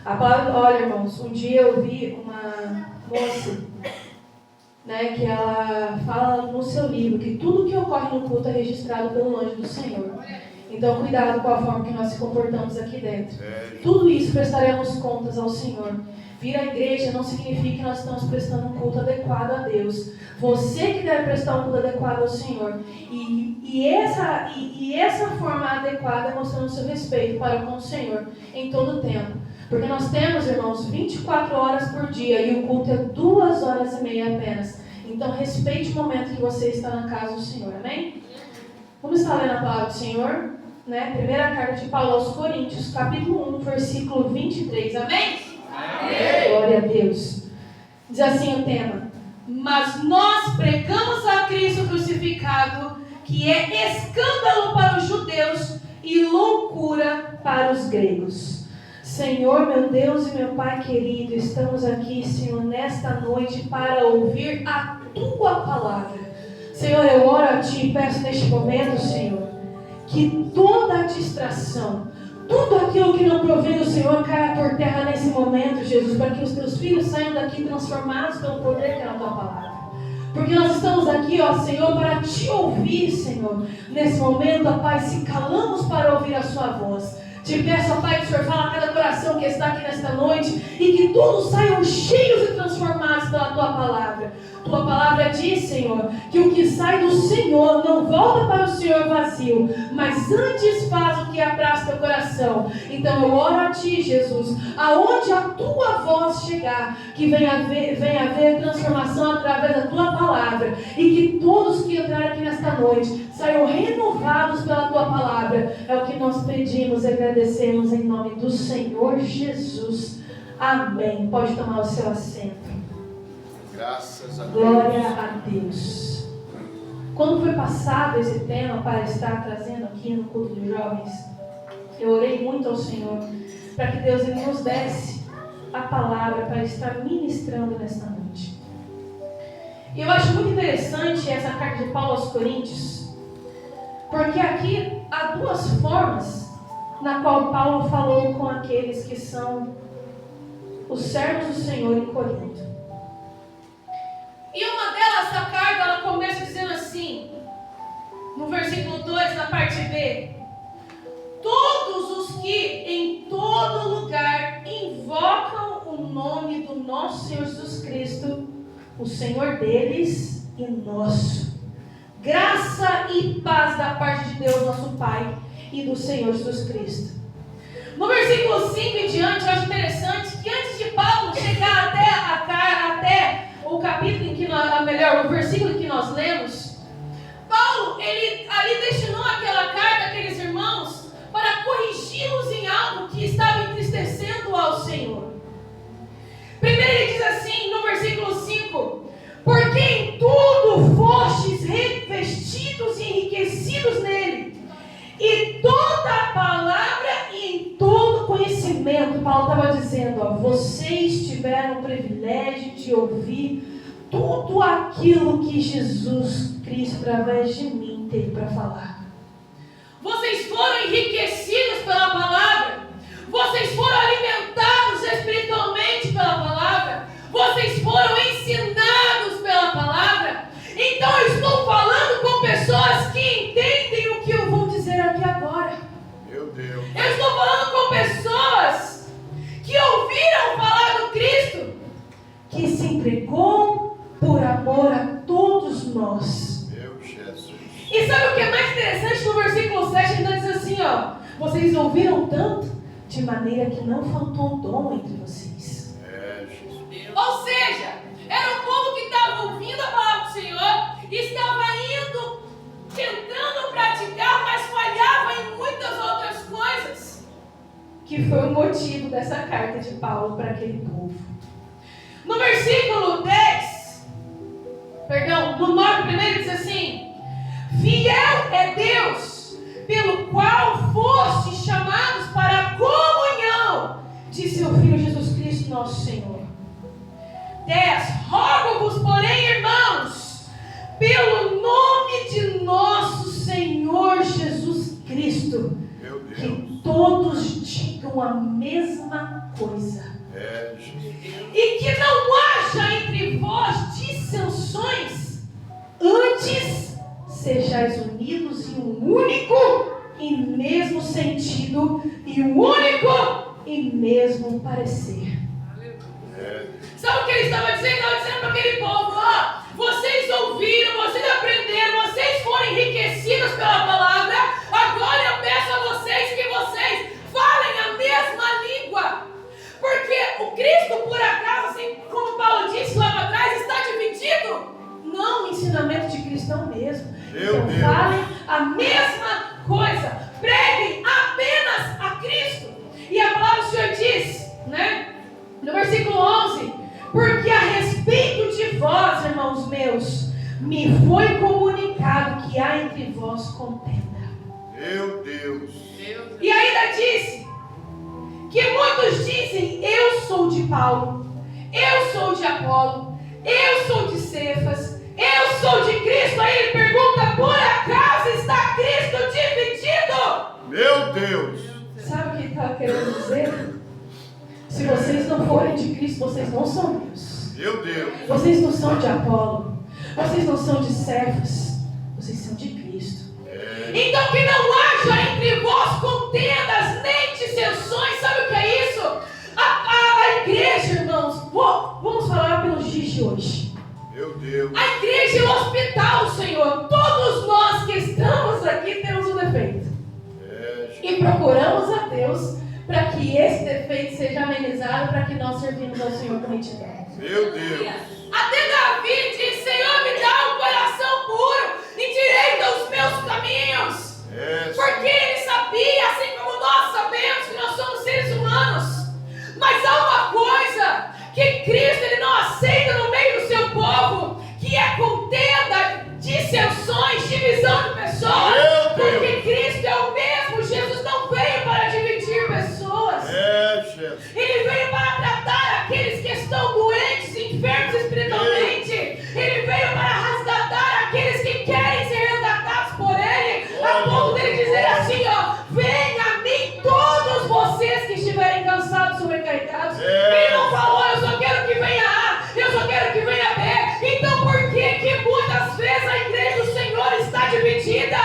A palavra, olha, irmãos, um dia eu vi uma moça, né, que ela fala no seu livro que tudo que ocorre no culto é registrado pelo anjo do Senhor. Então, cuidado com a forma que nós se comportamos aqui dentro. Tudo isso prestaremos contas ao Senhor. Vir à igreja não significa que nós estamos prestando um culto adequado a Deus. Você que deve prestar um culto adequado ao Senhor. E essa forma adequada é mostrando o seu respeito para com o Senhor em todo o tempo. Porque nós temos, irmãos, 24 horas por dia e o culto é 2 horas e meia apenas. Então, respeite o momento que você está na casa do Senhor. Amém? Vamos estar lendo a palavra do Senhor, né? Primeira carta de Paulo aos Coríntios, capítulo 1, versículo 23. Amém? Amém. Glória a Deus. Diz assim o tema: mas nós pregamos a Cristo crucificado, que é escândalo para os judeus e loucura para os gregos. Senhor, meu Deus e meu Pai querido, estamos aqui, Senhor, nesta noite para ouvir a Tua palavra. Senhor, eu oro a Ti e peço neste momento, Senhor, que toda a distração, tudo aquilo que não provém do Senhor caia por terra nesse momento, Jesus, para que os Teus filhos saiam daqui transformados pelo poder que é na Tua palavra. Porque nós estamos aqui, ó Senhor, para Te ouvir, Senhor. Nesse momento, ó Pai, se calamos para ouvir a Sua voz. Te peço, ó Pai, que o Senhor fale a cada coração que está aqui nesta noite e que todos saiam cheios e transformados pela Tua palavra. Tua palavra diz, Senhor, que o que sai do Senhor não volta para o Senhor vazio, mas antes faz o que apraz teu coração. Então eu oro a Ti, Jesus, aonde a Tua voz chegar, que venha haver transformação através da Tua palavra e que todos que entrarem aqui nesta noite saiam renovados pela Tua palavra. É o que nós pedimos e agradecemos em nome do Senhor Jesus. Amém. Pode tomar o seu assento. Graças a Deus. Glória a Deus. Quando foi passado esse tema para estar trazendo aqui no culto de jovens, eu orei muito ao Senhor para que Deus ele nos desse a palavra para estar ministrando nesta noite. E eu acho muito interessante essa carta de Paulo aos Coríntios, porque aqui há duas formas na qual Paulo falou com aqueles que são os servos do Senhor em Corinto. E uma delas, essa carta, ela começa dizendo assim, no versículo 2, na parte B: todos os que em todo lugar invocam o nome do nosso Senhor Jesus Cristo, o Senhor deles e nosso. Graça e paz da parte de Deus, nosso Pai, e do Senhor Jesus Cristo. No versículo 5 em diante, eu acho interessante que antes de Paulo chegar até o capítulo em que o versículo em que nós lemos, Paulo, ele ali destinou aquela carta àqueles irmãos para corrigi-los em algo que estava entristecendo ao Senhor. Primeiro ele diz assim, no versículo 5: porque em tudo fostes revestidos e enriquecidos nele, e toda a palavra e em todo conhecimento. Paulo estava dizendo, ó, vocês tiveram o privilégio de ouvir tudo aquilo que Jesus Cristo, através de mim, teve para falar. Vocês foram enriquecidos pela palavra, vocês foram alimentados espiritualmente pela palavra, vocês foram ensinados pela palavra. Então eu estou falando com pessoas que entendem o que eu vou dizer aqui agora. Meu Deus. Eu estou falando com pessoas que ouviram falar do Cristo, que se entregou por amor a todos nós. Meu Jesus. E sabe o que é mais interessante? No versículo 7 ele diz assim, ó: vocês ouviram tanto, de maneira que não faltou dom entre vocês. Jesus. Ou seja, era um povo que estava ouvindo a palavra do Senhor, estava indo, tentando praticar, mas falhava em muitas outras coisas, que foi o motivo dessa carta de Paulo para aquele povo. No versículo 10, no 9 primeiro diz assim: fiel é Deus, pelo qual fostes chamados para a comunhão de seu Filho Jesus Cristo, nosso Senhor. 10, rogo-vos, porém, irmãos, pelo nome de nosso Senhor Jesus Cristo, que todos digam a mesma coisa. E que não haja entre vós dissensões, antes sejais unidos em um único e mesmo sentido e um único e mesmo parecer. Sabe o que ele estava dizendo? Ele estava dizendo para aquele povo: ó, vocês ouviram, vocês aprenderam, vocês foram enriquecidos pela palavra. Agora eu peço a vocês que vocês falem a mesma língua. Porque o Cristo, por acaso, assim como Paulo disse lá atrás, está dividido? Não, o ensinamento de Cristo é o mesmo. Então falem a mesma coisa. Preguem apenas a Cristo. E a palavra do Senhor diz, né? No versículo 11: porque a respeito de vós, irmãos meus, me foi comunicado que há entre vós contenda. Meu Deus. E ainda disse que muitos dizem: eu sou de Paulo, eu sou de Apolo, eu sou de Cefas, eu sou de Cristo. Aí ele pergunta: por acaso está Cristo dividido? Meu Deus. Sabe o que ele estava querendo dizer? Se vocês não forem de Cristo, vocês não são meus. Meu Deus. Vocês não são de Apolo, vocês não são de Cefas, vocês são de Cristo. Então que não haja entre vós contendas nem dissensões. Sabe o que é isso? A igreja, irmãos, vamos falar pelos dias de hoje. Meu Deus. A igreja é o hospital, Senhor. Todos nós que estamos aqui temos um defeito. E procuramos a Deus para que esse defeito seja amenizado, para que nós servimos ao Senhor com retidão. Meu Deus. Até Davi disse: Senhor, me dá um coração puro, endireita os meus caminhos. Porque ele sabia, assim como nós sabemos, que nós somos seres humanos. Mas há uma coisa que Cristo ele não aceita no meio do seu povo, que é contenda, dissensões, divisão de pessoas. Porque Cristo é o mesmo. Jesus não veio para dividir pessoas. Ele veio para tratar aqueles que estão doentes, enfermos espiritualmente. Ele veio para resgatar aqueles que querem ser resgatados por Ele. A ponto dele dizer assim, ó: venha a mim todos vocês que estiverem cansados e sobrecarregados. Ele não falou: eu só quero que venha A, eu só quero que venha B. Então por que muitas vezes a igreja do Senhor está dividida?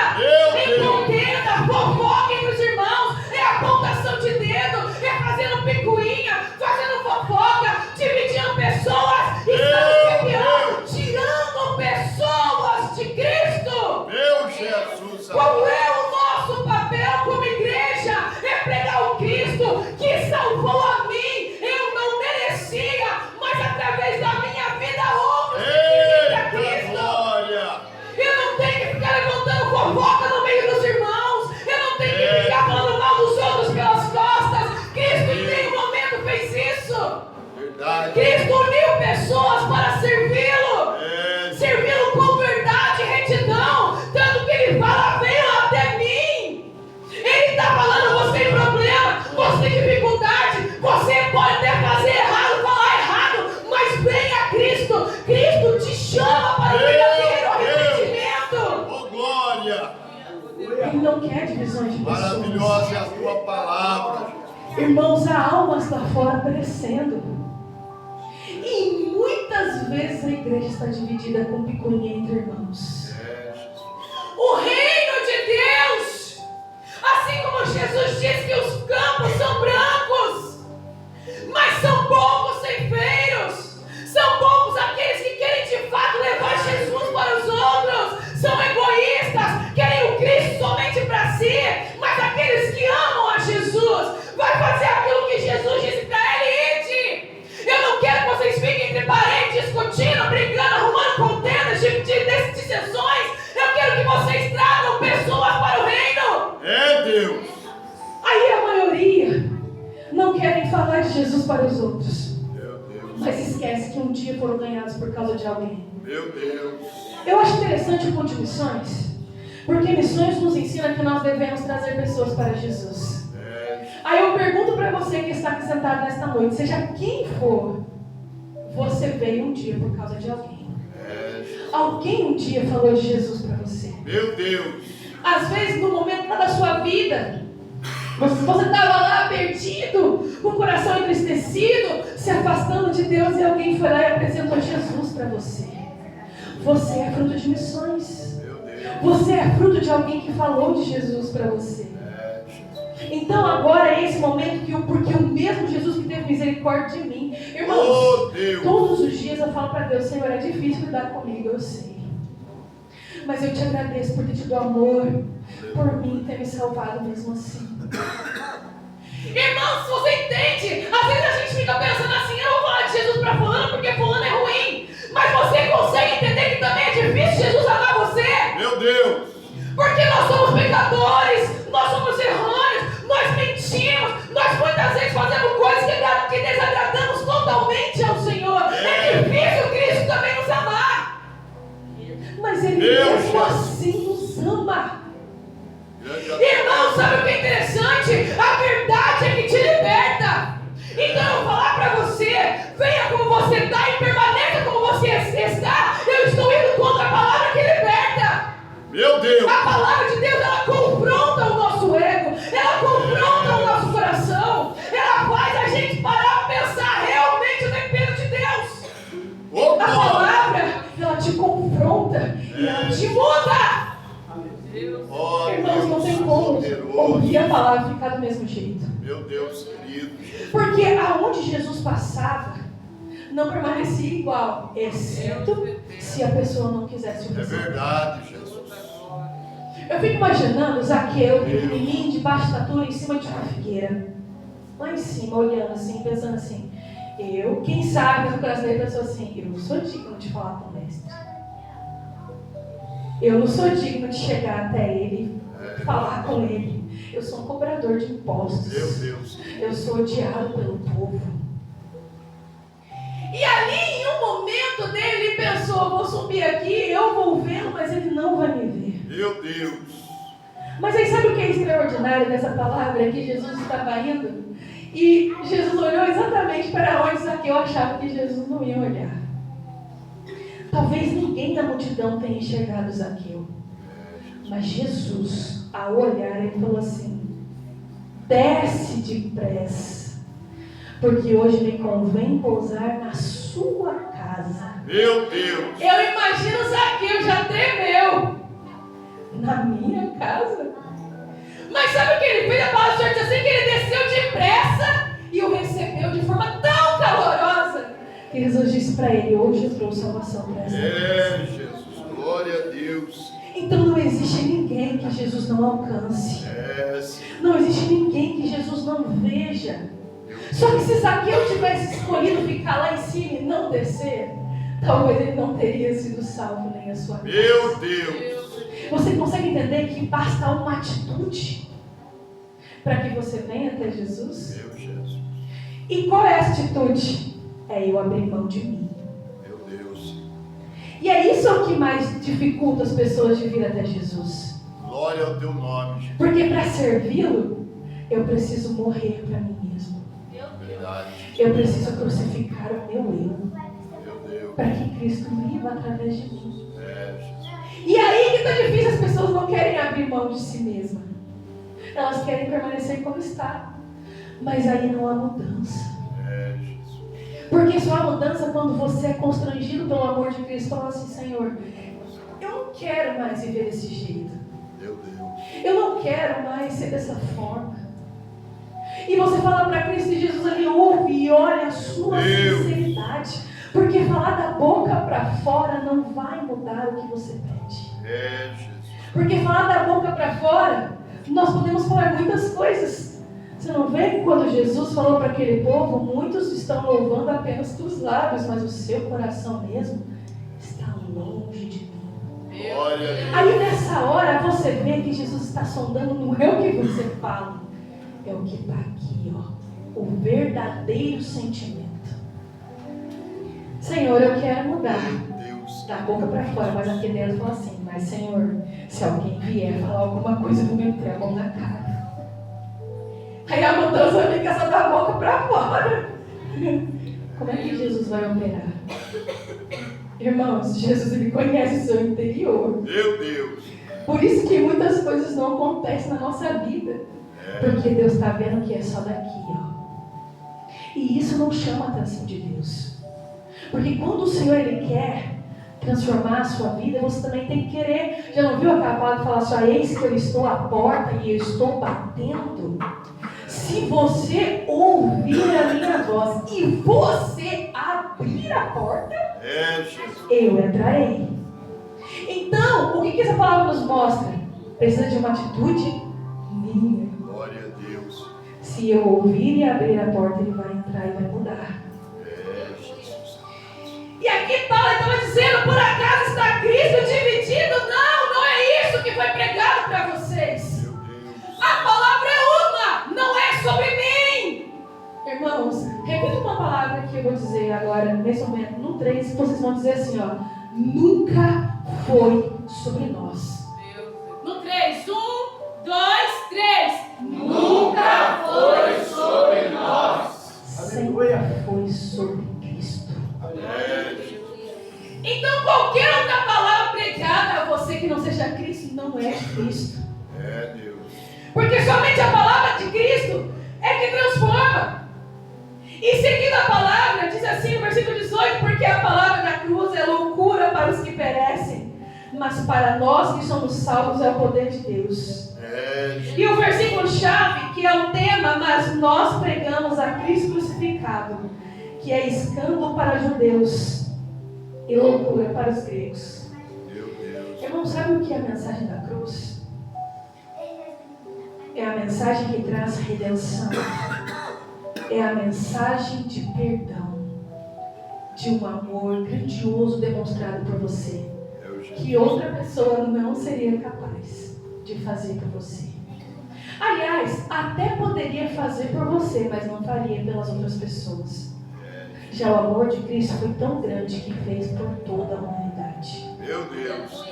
Em contenda, fofoca entre os irmãos, é apontação de dedo, é fazendo picuinha, fazendo fofoca, dividindo pessoas, e sabe o que é pior? Tirando pessoas de Cristo. Meu Jesus. Qual é o nosso papel como igreja? É pregar o Cristo que salvou a mim. Eu não merecia, mas através da minha vida outros que a Cristo. Eu não tenho que ficar levantando fofoca no meio dos irmãos. Eu não tenho que ficar falando mal dos outros pelas costas. Cristo em nenhum momento fez isso. Verdade. Cristo uniu pessoas para servi-lo. Servi-lo com verdade e retidão. Tanto que ele fala: venham até mim. Ele está falando: você tem problema, você tem dificuldade, você pode até fazer errado, falar errado, mas venha a Cristo. Cristo te chama para o verdadeiro arrependimento. Oh, glória. Ele não quer divisões de pessoas. Maravilhosa é a tua palavra, Jesus. Irmãos, há almas lá fora perecendo. E muitas vezes a igreja está dividida com picuinha entre irmãos. O reino de Deus, assim como Jesus disse que os campos são brancos, mas são poucos ceifeiros, são poucos aqueles que querem de fato levar Jesus para os outros, são egoístas, querem o Cristo somente para si. Mas aqueles que amam a Jesus vai fazer aquilo que Jesus disse para ele: ide. Eu não quero que vocês fiquem entre parentes discutindo, brigando, arrumando contendas de dissensões. Eu quero que vocês tragam pessoas para o reino. Deus. Aí a maioria não querem falar de Jesus para os outros, Meu Deus. mas esquece que um dia foram ganhados por causa de alguém. Meu Deus. Eu acho interessante o culto de missões, porque missões nos ensina que nós devemos trazer pessoas para Jesus. Aí eu pergunto para você que está aqui sentado nesta noite, seja quem for, você veio um dia por causa de alguém. Alguém um dia falou de Jesus para você. Meu Deus. Às vezes no momento da sua vida, você estava lá perdido, com o coração entristecido, se afastando de Deus e alguém foi lá e apresentou Jesus para você. Você é fruto de missões. Você é fruto de alguém que falou de Jesus para você. Então agora é esse momento porque o mesmo Jesus que teve misericórdia de mim. Irmãos, todos os dias eu falo para Deus: Senhor, é difícil lidar comigo, eu sei. Mas eu te agradeço por ter tido amor por mim, ter me salvado mesmo assim. Irmãos, você entende? Às vezes a gente fica pensando assim: eu vou falar de Jesus para fulano porque fulano é ruim. Mas você consegue entender que também é difícil Jesus amar você? Meu Deus! Porque nós somos pecadores, nós somos errôneos, nós mentimos, nós muitas vezes fazemos coisas que desagradamos totalmente ao Senhor. É difícil Cristo também nos amar. Mas Ele mesmo assim nos ama. Irmão, sabe o que é interessante? A verdade é que te liberta. Então eu vou falar para você: venha como você está e permaneça como você está. Eu estou indo contra a palavra que liberta. Meu Deus! A palavra de Deus, ela confronta o nosso ego, ela confronta o nosso coração, ela faz a gente parar para pensar: realmente eu dependo de Deus. A palavra, ela te confronta e ela te muda. Irmãos, não tem como ouvir a palavra e ficar do mesmo jeito. Meu Deus querido. Porque aonde Jesus passava, não permanecia igual, exceto se a pessoa não quisesse o É receber. verdade, Jesus. Eu fico imaginando Zaqueu, pequenininho, de baixa estatura, em cima de uma figueira. Lá em cima, olhando assim, pensando assim: quem sabe no coração dele pensou assim: eu não sou digno de falar com o mestre. Eu não sou digno de chegar até ele, falar com ele. Eu sou um cobrador de impostos. Meu Deus. Eu sou odiado pelo povo. E ali, em um momento dele, ele pensou: vou subir aqui, eu vou vê-lo, mas ele não vai me ver. Meu Deus. Mas aí sabe o que é extraordinário dessa palavra? Que Jesus estava indo e Jesus olhou exatamente para onde Zaqueu achava que Jesus não ia olhar. Talvez ninguém da multidão tenha enxergado Zaqueu, mas Jesus, ao olhar, ele falou assim: desce depressa, porque hoje me convém pousar na sua casa. Meu Deus. Eu imagino Zaqueu já tremeu. Na minha casa? Mas sabe o que ele fez? A palavra do Senhor diz assim: que ele desceu depressa e o recebeu de forma tão calorosa que Jesus disse para ele: hoje eu trouxe salvação para essa casa. Jesus, glória a Deus. Então não existe ninguém que Jesus não alcance. Não existe ninguém que Jesus não veja. Só que se Zaqueu tivesse escolhido ficar lá em cima e não descer, talvez ele não teria sido salvo nem a sua casa. Meu Deus. Você consegue entender que basta uma atitude para que você venha até Jesus? Meu Jesus. E qual é a atitude? É eu abrir mão de mim. Meu Deus. E é isso o que mais dificulta as pessoas de vir até Jesus. Glória ao teu nome, Jesus. Porque para servi-lo, eu preciso morrer para mim mesmo. Verdade. Eu preciso crucificar o meu eu, Meu Deus. para que Cristo viva através de mim. Jesus. E aí que está difícil, as pessoas não querem abrir mão de si mesmas. Elas querem permanecer como está. Mas aí não há mudança. Jesus. Porque só há mudança quando você é constrangido pelo amor de Cristo. Fala assim: Senhor, eu não quero mais viver desse jeito. Meu Deus. Eu não quero mais ser dessa forma. E você fala para Cristo e Jesus ali ouve e olha a sua sinceridade. Porque falar da boca para fora não vai mudar o que você pede. Jesus. Porque falar da boca para fora, nós podemos falar muitas coisas. Você não vê que quando Jesus falou para aquele povo: muitos estão louvando apenas dos lábios, mas o seu coração mesmo está longe de mim. Glória a Deus. Aí nessa hora você vê que Jesus está sondando, não é o que você fala, é o que está aqui, ó, o verdadeiro sentimento. Senhor, eu quero mudar da boca para fora, mas aqui dentro fala assim: mas Senhor, se alguém vier falar alguma coisa, eu vou meter a mão na cara. Aí a mudança fica só da boca para fora. Como é que Jesus vai operar? Irmãos, Jesus, ele conhece o seu interior. Meu Deus. Por isso que muitas coisas não acontecem na nossa vida. Porque Deus está vendo que é só daqui, ó. E isso não chama a atenção de Deus. Porque quando o Senhor Ele quer transformar a sua vida, você também tem que querer. Já não viu aquela palavra que fala assim, eis que eu estou à porta e eu estou batendo? Se você ouvir a minha voz e você abrir a porta, eu entrarei. Então, o que essa palavra nos mostra? Precisa de uma atitude minha. Glória a Deus. Se eu ouvir e abrir a porta, Ele vai entrar e vai mudar. E aqui Paulo estava dizendo, por acaso está Cristo dividido? Não, não é isso que foi pregado para vocês. A palavra é uma, não é sobre mim. Irmãos, repita uma palavra que eu vou dizer agora, nesse momento, no 3, vocês vão dizer assim, nunca foi sobre nós. No 3, 1, 2, 3. Nunca foi sobre nós. Sempre foi sobre Cristo. Então qualquer outra palavra pregada a você que não seja Cristo, não é Cristo. Deus. Porque somente a palavra de Cristo é que transforma. E seguindo a palavra, diz assim no versículo 18, porque a palavra da cruz é loucura para os que perecem, mas para nós que somos salvos é o poder de Deus. E o versículo chave, que é o tema, mas nós pregamos a Cristo crucificado, que é escândalo para os judeus e loucura para os gregos. Irmão, sabe o que é a mensagem da cruz? É a mensagem que traz redenção. É a mensagem de perdão, de um amor grandioso demonstrado por você, que outra pessoa não seria capaz de fazer por você. Aliás, até poderia fazer por você, mas não faria pelas outras pessoas. Já o amor de Cristo foi tão grande que fez por toda a humanidade. Meu Deus.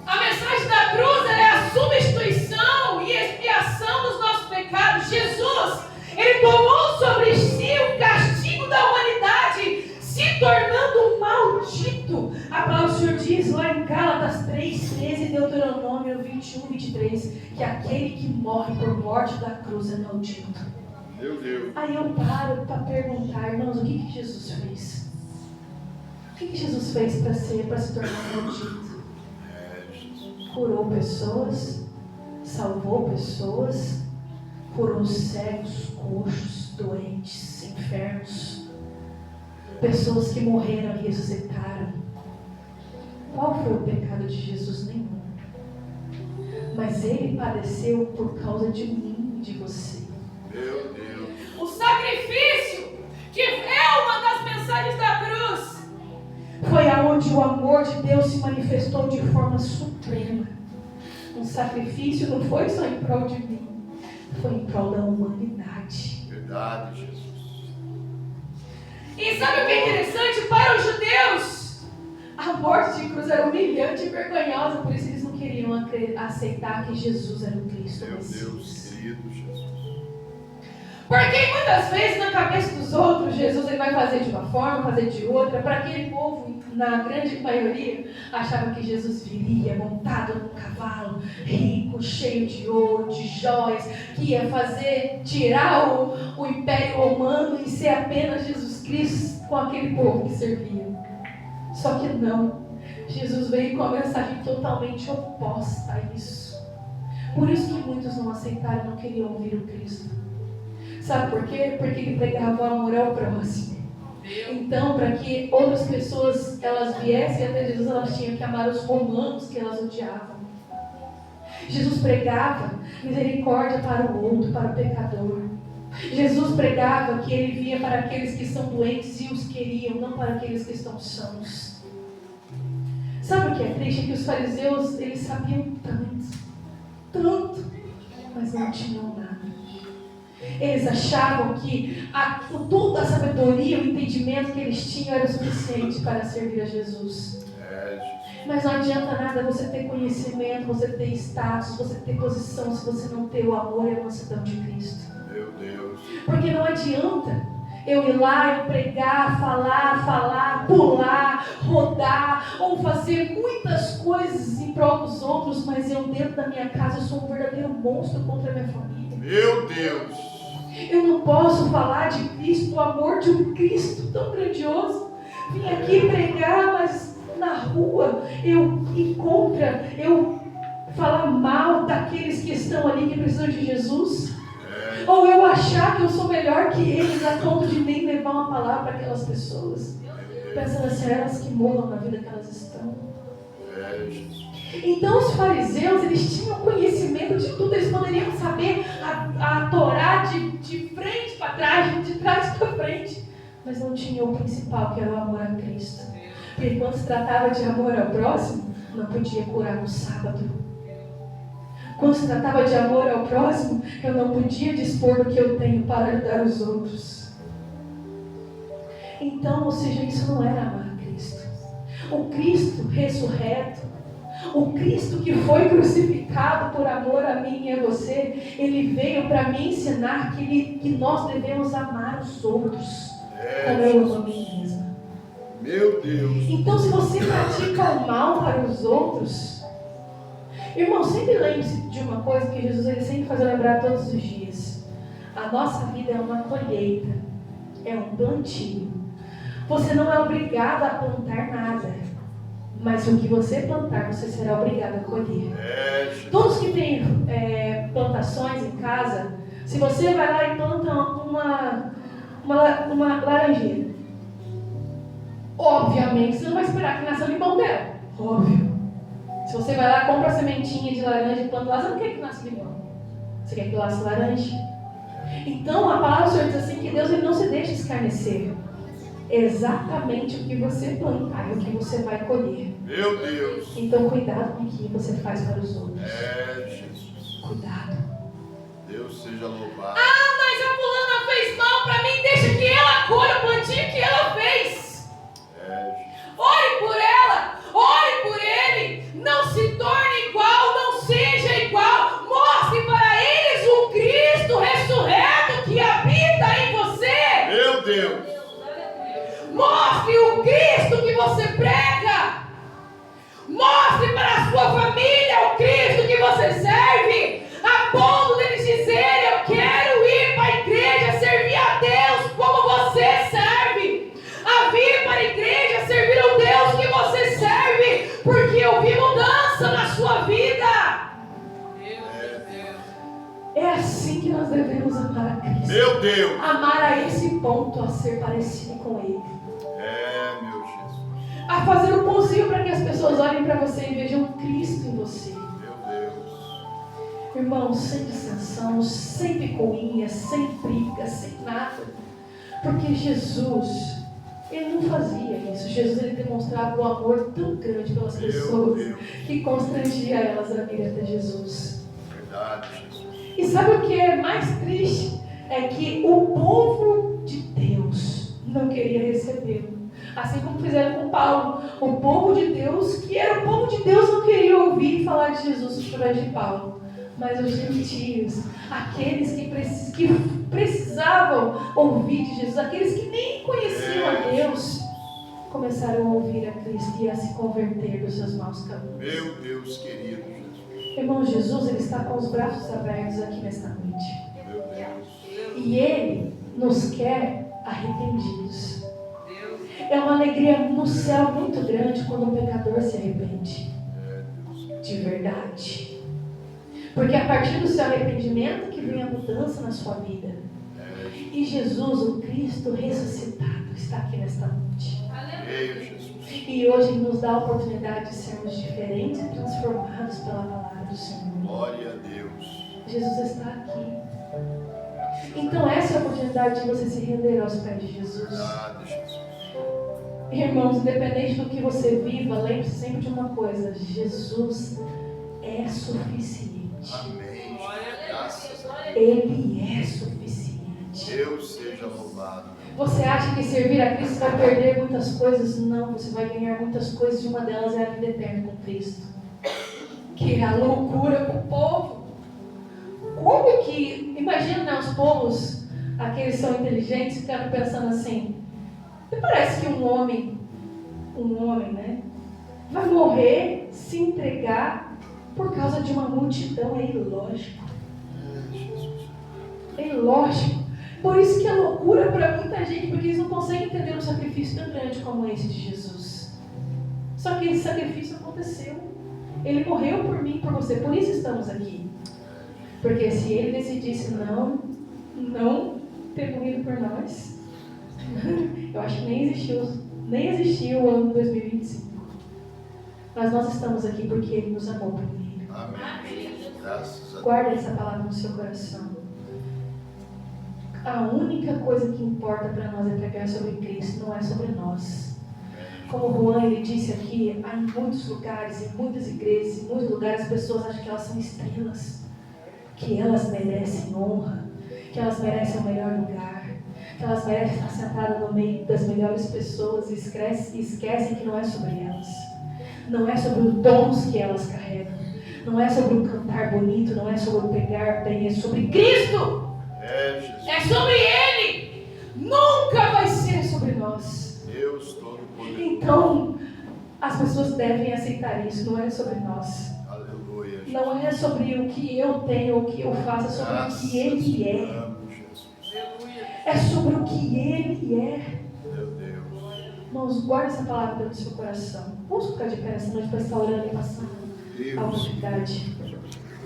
A mensagem da cruz é a substituição e expiação dos nossos pecados. Jesus, Ele tomou sobre si o castigo da humanidade, se tornando maldito. A palavra do Senhor diz lá em Gálatas 3:13 e Deuteronômio 21:23, que aquele que morre por morte da cruz é maldito. Meu Deus. Aí eu paro para perguntar, irmãos, o que Jesus fez? O que Jesus fez para se tornar maldito? Curou pessoas, salvou pessoas, curou cegos, coxos, doentes, enfermos, pessoas que morreram e ressuscitaram. Qual foi o pecado de Jesus? Nenhum. Mas Ele padeceu por causa de mim e de você. Meu Deus. O sacrifício, que é uma das mensagens da cruz, foi aonde o amor de Deus se manifestou de forma suprema. Um sacrifício não foi só em prol de mim, foi em prol da humanidade. Verdade, Jesus. E sabe o que é interessante? Para os judeus, A morte de cruz era humilhante e vergonhosa, por isso eles não queriam aceitar que Jesus era o Cristo. Meu Deus, querido Jesus. porque muitas vezes na cabeça dos outros, Jesus ele vai fazer de uma forma, fazer de outra. Para aquele povo, na grande maioria, achava que Jesus viria montado num cavalo, rico, cheio de ouro, de joias, que ia tirar o Império Romano e ser apenas Jesus Cristo com aquele povo que servia. Só que não, Jesus veio com a mensagem totalmente oposta a isso. Por isso que muitos não aceitaram, não queriam ouvir o Cristo. Sabe por quê? Porque Ele pregava o amor ao próximo. Então, para que outras pessoas elas viessem até Jesus, elas tinham que amar os romanos que elas odiavam. Jesus pregava misericórdia para o outro, para o pecador. Jesus pregava que Ele vinha para aqueles que são doentes e os queriam, não para aqueles que estão sãos. Sabe o que é triste? É que os fariseus, eles sabiam tanto, mas não tinham nada. Eles achavam que toda a sabedoria, o entendimento que eles tinham era o suficiente para servir a Jesus. Mas não adianta nada você ter conhecimento, você ter status, você ter posição, se você não ter o amor e a mansidão de Cristo. Meu Deus. Porque não adianta eu ir lá, eu pregar, falar, pular, rodar, ou fazer muitas coisas em prol dos outros, mas eu dentro da minha casa eu sou um verdadeiro monstro contra a minha família. Meu Deus. Eu não posso falar de Cristo, do amor de um Cristo tão grandioso. Vim aqui pregar, mas na rua eu falar mal daqueles que estão ali, que precisam de Jesus. Ou eu achar que eu sou melhor que eles, a ponto de nem levar uma palavra para aquelas pessoas. Pensando assim, elas que morram na vida que elas estão. Então os fariseus, eles tinham conhecimento de tudo, eles poderiam saber a Torá de frente para trás, de trás para frente, mas não tinham o principal, que era o amor a Cristo. Porque quando se tratava de amor ao próximo, não podia curar no sábado. Quando se tratava de amor ao próximo, eu não podia dispor do que eu tenho para ajudar os outros. Então, ou seja, isso não era amar a Cristo. O Cristo ressurreto, o Cristo que foi crucificado por amor a mim e a você, Ele veio para me ensinar que nós devemos amar os outros como eu amo a mim mesma. Meu Deus. Então, se você pratica o mal para os outros, irmão, sempre lembre-se de uma coisa que Jesus ele sempre faz eu lembrar todos os dias. A nossa vida é uma colheita, é um plantio. Você não é obrigado a plantar nada, mas o que você plantar, você será obrigado a colher. Todos que têm plantações em casa, se você vai lá e planta uma laranjeira, obviamente você não vai esperar que nasça o limão dela. Óbvio. Se você vai lá, compra a sementinha de laranja e planta lá, você não quer que nasça limão. Você quer que nasça laranja. Então, a palavra do Senhor diz assim, que Deus ele não se deixa escarnecer. Exatamente o que você plantar, é o que você vai colher. Meu Deus. Então, cuidado com o que você faz para os outros. Jesus. Cuidado. Deus seja louvado. Ah, mas a fulana fez mal para mim, deixa que ela colha o plantio que ela fez. Ore por ela, ore por ele. Não se torne igual, não seja igual. Mostre para eles o Cristo ressurreto que habita em você. Meu Deus. Mostre o Cristo que você prega. Mostre para a sua família o Cristo que você serve. A ponto deles dizerem, eu quero ir para a igreja servir a Deus como você serve. A vir para a igreja servir o Deus que você serve. Porque eu vi mudança na sua vida. É assim que nós devemos amar a Cristo. Meu Deus. Amar a esse ponto, a ser parecido com Ele. Meu Jesus. A fazer o possível para que as pessoas olhem para você e vejam Cristo em você. Meu Deus. Irmãos, sem dissensão, sem picuinha, sem briga, sem nada. Porque Jesus, Ele não fazia isso. Jesus, Ele demonstrava um amor tão grande pelas pessoas que constrangia elas a vir até Jesus. Verdade, Jesus. E sabe o que é mais triste? É que o povo de Deus não queria recebê-lo. Assim como fizeram com Paulo. O povo de Deus, que era o povo de Deus, não queria ouvir falar de Jesus através de Paulo. Mas os gentios, aqueles que precisavam ouvir de Jesus, aqueles que nem conheciam a Deus, começaram a ouvir a Cristo e a se converter dos seus maus caminhos. Meu Deus querido Jesus. Irmão, Jesus, Ele está com os braços abertos aqui nesta noite. Meu Deus. E Ele nos quer arrependidos. É uma alegria no céu muito grande quando um pecador se arrepende. De verdade. Porque a partir do seu arrependimento que vem a mudança na sua vida. E Jesus, o Cristo ressuscitado, está aqui nesta noite. E hoje Ele nos dá a oportunidade de sermos diferentes e transformados pela palavra do Senhor. Glória a Deus. Jesus está aqui. Então essa é a oportunidade de você se render aos pés de Jesus. Verdade, Jesus. Irmãos, independente do que você viva, lembre-se sempre de uma coisa: Jesus é suficiente. Amém. Graças a Deus. Ele é suficiente. Deus seja louvado. Você acha que servir a Cristo vai perder muitas coisas? Não, você vai ganhar muitas coisas e uma delas é a vida eterna com Cristo. Que é a loucura para o povo. Como que, imagina, né, os povos, aqueles que são inteligentes, ficando pensando assim: parece que um homem, né, vai morrer, se entregar por causa de uma multidão. É ilógico. É ilógico. Por isso que é loucura para muita gente, porque eles não conseguem entender um sacrifício tão grande como esse de Jesus. Só que esse sacrifício aconteceu. Ele morreu por mim e por você, por isso estamos aqui. Porque se ele decidisse não ter morrido por nós, eu acho que nem existiu o ano 2025. Mas nós estamos aqui porque ele nos amou primeiro. Amém. Graças a Deus. Guarda essa palavra no seu coração. A única coisa que importa para nós é pregar sobre Cristo, não é sobre nós. Como o Juan ele disse aqui, há em muitos lugares, em muitas igrejas, em muitos lugares, as pessoas acham que elas são estrelas, que elas merecem honra, que elas merecem o melhor lugar, que elas merecem estar sentadas no meio das melhores pessoas e esquecem que não é sobre elas. Não é sobre os dons que elas carregam. Não é sobre o cantar bonito, não é sobre o pregar bem, é sobre Cristo. Jesus. É sobre Ele. Nunca vai ser sobre nós. Deus Todo-Poderoso. Então, as pessoas devem aceitar isso. Não é sobre nós. Aleluia. Jesus. Não é sobre o que eu tenho ou o que eu faço, é sobre o que Ele é. Amo, Jesus. É sobre o que Ele é. Meu Deus. Irmãos, guarde essa palavra no seu coração. Vamos ficar de pé nessa noite para estar orando e passando a Deus. oportunidade.